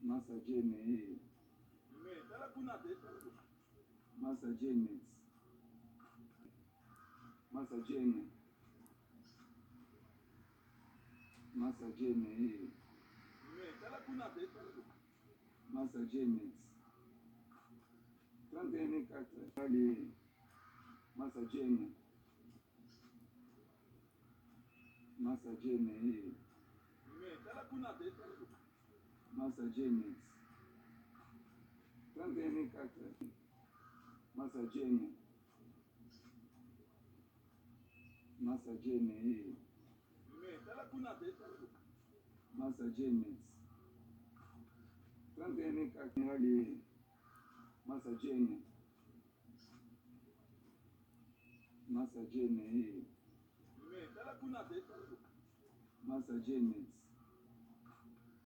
Massa Janet. Massa Janet. Massa Janet. Massa Janet. Massa Janet. 31 Ali. Massa Janet. Massa Janet. Massa Janet. 31 Massa Janet. Massa Janet. Massa Janet. 31 Ali. Massa Janet. Massa Janet. Massa Janet.